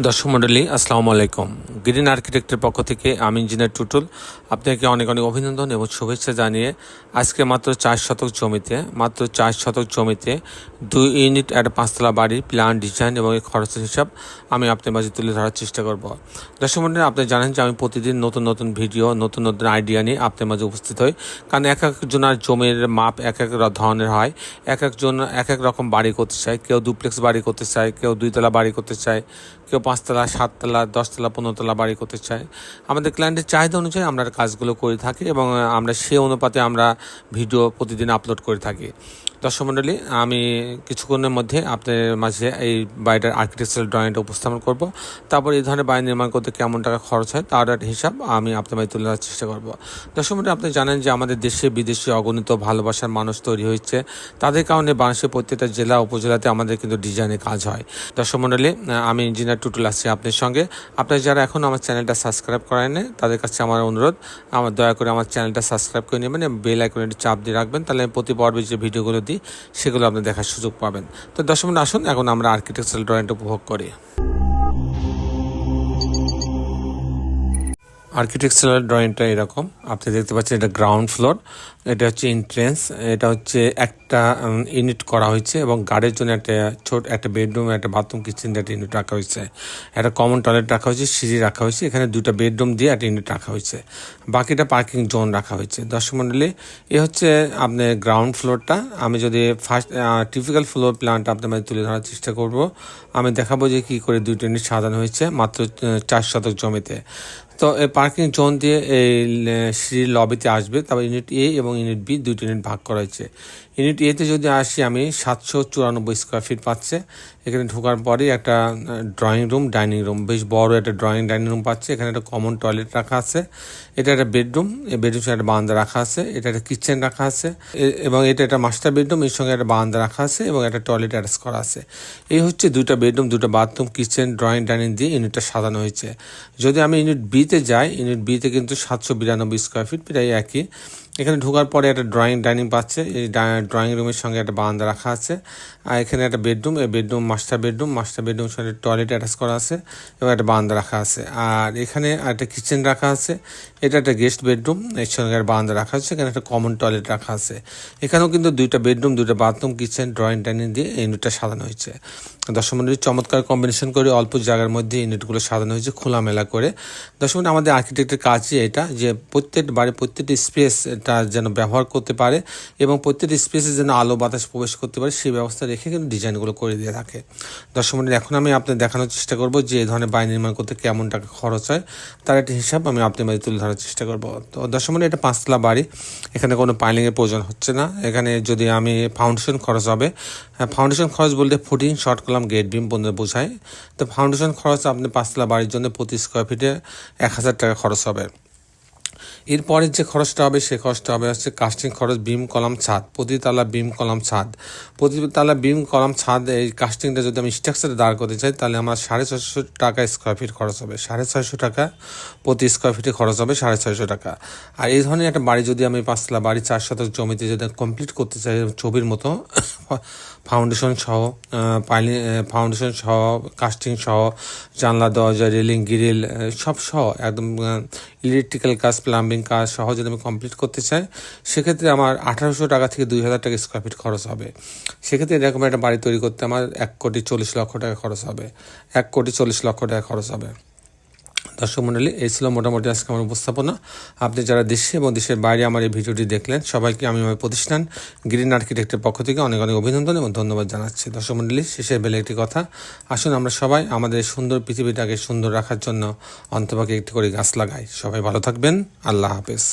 দর্শক মণ্ডলী আসসালামু আলাইকুম। গ্রিন আর্কিটেক্টের পক্ষ থেকে আমি ইঞ্জিনিয়ার টুটুল আপনাকে অনেক অনেক অভিনন্দন এবং শুভেচ্ছা জানিয়ে আজকে মাত্র 4 শতক জমিতে 2 ইউনিট একটা 5তলা বাড়ির প্ল্যান ডিজাইন এবং খরচের হিসাব আমি আপনার মাঝে তুলে ধরার চেষ্টা করব। দর্শক মণ্ডলী, আপনি জানেন যে আমি প্রতিদিন নতুন নতুন ভিডিও নতুন নতুন আইডিয়া নিয়ে আপনার মাঝে উপস্থিত হই, কারণ এক একজনের জমির মাপ এক এক ধরনের হয়, এক একজন এক এক রকম বাড়ি করতে চায়। কেউ ডুপ্লেক্স বাড়ি করতে চায়, কেউ 2তলা বাড়ি করতে চায়, কেউ 5তলা 7তলা 10তলা 15তলা বাড়ি করতে চায়। আমাদের ক্লায়েন্টের চাহিদা অনুযায়ী আমরা কাজগুলো করে থাকি এবং আমরা সেই অনুপাতে আমরা ভিডিও প্রতিদিন আপলোড করে থাকি। দর্শক মণ্ডলী, আমি কিছুক্ষণের মধ্যে আপনাদের মাঝে এই বাড়িটার আর্কিটেকচারাল ড্রয়িংটা উপস্থাপন করব। তারপর এই ধরনের বাড়ি নির্মাণ করতে কেমন টাকা খরচ হয় তার একটা হিসাব আমি আপনার মাঝে তুলে ধরার চেষ্টা করব। দর্শক মণ্ডলী, আপনি জানেন যে আমাদের দেশে বিদেশে অগণিত ভালোবাসার মানুষ তৈরি হয়েছে, তাদের কারণে বাংলাদেশের প্রত্যেকটা জেলা উপজেলাতে আমাদের কিন্তু ডিজাইনের কাজ হয়। দর্শক মণ্ডলী, আমি ইঞ্জিনিয়ার টুটুল আছি আপনার সঙ্গে। আপনারা যারা এখন আমার চ্যানেলটা সাবস্ক্রাইব করেন তাদের কাছে আমার অনুরোধ, দয়া করে আমার চ্যানেলটা সাবস্ক্রাইব করে নেবেন এবং বেল আইকনটি চাপ দিয়ে রাখবেন, তাহলে আমি প্রতি পর্বে যে ভিডিওগুলো দিই সেগুলো আপনি দেখার সুযোগ পাবেন। তো দর্শক মণ্ডলী, আসুন এখন আমরা আর্কিটেকচারাল ড্রয়িংটা উপভোগ করি। আর্কিটেকচারাল ড্রয়িংটা এরকম আপনি দেখতে পাচ্ছেন, এটা গ্রাউন্ড ফ্লোর, এটা হচ্ছে এন্ট্রেন্স, এটা হচ্ছে একটা ইউনিট করা হয়েছে এবং গার্ডের জন্য একটা বেডরুম, একটা বাথরুম, কিচেন একটা ইউনিট রাখা হয়েছে, একটা কমন টয়লেট রাখা হয়েছে, সিঁড়ি রাখা হয়েছে, এখানে 2টা বেডরুম দিয়ে একটা ইউনিট রাখা হয়েছে, বাকিটা পার্কিং জোন রাখা হয়েছে। দর্শক মণ্ডলী, এ হচ্ছে আপনার গ্রাউন্ড ফ্লোরটা। আমি যদি ফার্স্ট টিপিক্যাল ফ্লোর প্ল্যানটা আপনার মাঝে তুলে ধরার চেষ্টা করব, আমি দেখাবো যে কী করে 2টা ইউনিট সাজানো হয়েছে মাত্র 4 শতক জমিতে। তো এই পার্কিং জোন দিয়ে এই সিঁড়ির লবিতে আসবে, তারপর ইউনিট এ এবং ইউনিট বি 2টি ইউনিট ভাগ করা হয়েছে। ইউনিট এতে যদি আসি আমি 794 স্কোয়ার ফিট পাচ্ছে। এখানে ঢোকার পরেই একটা ড্রয়িং রুম, ডাইনিং রুম, বেশ বড় একটা ডাইনিং রুম পাচ্ছে। এখানে একটা কমন টয়লেট রাখা আছে, এটা একটা বেডরুম, এই বেডরুম সঙ্গে একটা বারান্দা রাখা আছে, এটা একটা কিচেন রাখা আছে এবং এটা একটা মাস্টার বেডরুম, এর সঙ্গে একটা বারান্দা রাখা আছে এবং একটা টয়লেট অ্যাটাচ করা আছে। এই হচ্ছে 2টা বেডরুম, 2টা বাথরুম, কিচেন, ডাইনিং দিয়ে ইউনিটটা সাজানো হয়েছে। যদি আমি ইউনিট বিতে যাই, ইউনিট বিতে কিন্তু 792 স্কোয়ার ফিট, প্রায় একই। এখানে ঢোকার পরে একটা ডাইনিং পাচ্ছে, এই ড্রয়িং রুমের সঙ্গে একটা বারান্দা রাখা আছে, আর এখানে একটা বেডরুম, এই বেডরুম মাস্টার বেডরুম সঙ্গে টয়লেট অ্যাটাচ করা আছে এবং একটা বারান্দা রাখা আছে। আর এখানে একটা কিচেন রাখা আছে, এটা একটা গেস্ট বেডরুম, এর সঙ্গে একটা বারান্দা রাখা আছে, এখানে একটা কমন টয়লেট রাখা আছে। এখানেও কিন্তু 2টা বেডরুম, 2টা বাথরুম, কিচেন, ডাইনিং দিয়ে ইউনিটটা সাজানো হয়েছে। দর্শক মণ্ডলী, চমৎকার কম্বিনেশন করে অল্প জায়গার মধ্যে ইউনিটগুলো সাজানো হয়েছে খোলামেলা করে। দর্শক মণ্ডলী, আমাদের আর্কিটেক্টের কাজই এটা যে প্রত্যেকটি স্পেসটা যেন ব্যবহার করতে পারে এবং প্রত্যেকটি স্পেসে যেন আলো বাতাস প্রবেশ করতে পারে সেই ব্যবস্থা রেখে কিন্তু ডিজাইনগুলো করে দিয়ে থাকে। দর্শক মণ্ডলী, এখন আমি আপনাদের দেখানোর চেষ্টা করব যে এই ধরনের বাড়ি নির্মাণ করতে কেমন টাকা খরচ হয় তার একটা হিসাব আমি আপনাদের মাঝে তুলে ধরার চেষ্টা করব। তো দর্শক মণ্ডলী, এটা 5তলা বাড়ি, এখানে কোনো পাইলিংয়ের প্রয়োজন হচ্ছে না। এখানে যদি আমি ফাউন্ডেশন খরচ হবে, ফাউন্ডেশন খরচ বলতে ফুটিং, শর্ট কলাম, গেট বিম পর্যন্ত বোঝায়। তো ফাউন্ডেশন খরচ আপনি 5তলা বাড়ির জন্য প্রতি স্কোয়ার ফিটে 1000 টাকা খরচ হবে। এরপরের যে খরচটা হবে সে খরচটা হবে হচ্ছে কাস্টিং খরচ, বিম কলাম ছাদ, প্রতিতলা বিম কলাম ছাদ। এই কাস্টিংটা যদি আমি স্ট্রাকচারে দাঁড় করতে চাই তাহলে আমার 650 টাকা স্কোয়ার ফিট খরচ হবে, 650 টাকা প্রতি স্কোয়ার ফিটে খরচ হবে, 650 টাকা। আর এই ধরনের একটা বাড়ি যদি আমি 5তলা বাড়ি 4 শতক জমিতে যদি কমপ্লিট করতে চাই ছবির মতো, ফাউন্ডেশন সহ কাস্টিং সহ, জানলা দরজা রেলিং গ্রিল সব সহ একদম ইলেকট্রিক্যাল কাজ, প্লাম্বিং কাজ সহ যদি আমি কমপ্লিট করতে চাই সেক্ষেত্রে আমার 1800 টাকা থেকে 2000 টাকা স্কোয়ার ফিট খরচ হবে। সেক্ষেত্রে এরকম একটা বাড়ি তৈরি করতে আমার 1,40,00,000 টাকা খরচ হবে, 1,40,00,000 টাকা খরচ হবে। দর্শক মণ্ডলী, এই ছিল মোটামুটি আজকে আমার উপস্থাপনা। আপনি যারা দেশে এবং দেশের বাইরে আমার এই ভিডিওটি দেখলেন সবাইকে আমি আমার প্রতিষ্ঠান গ্রিন আর্কিটেক্টের পক্ষ থেকে অনেক অনেক অভিনন্দন এবং ধন্যবাদ জানাচ্ছি। দর্শক মণ্ডলী, শেষের বেলা একটি কথা, আসুন আমরা সবাই আমাদের সুন্দর পৃথিবীটাকে সুন্দর রাখার জন্য অন্তপক্ষে একটি করে গাছ লাগাই। সবাই ভালো থাকবেন, আল্লাহ হাফেজ।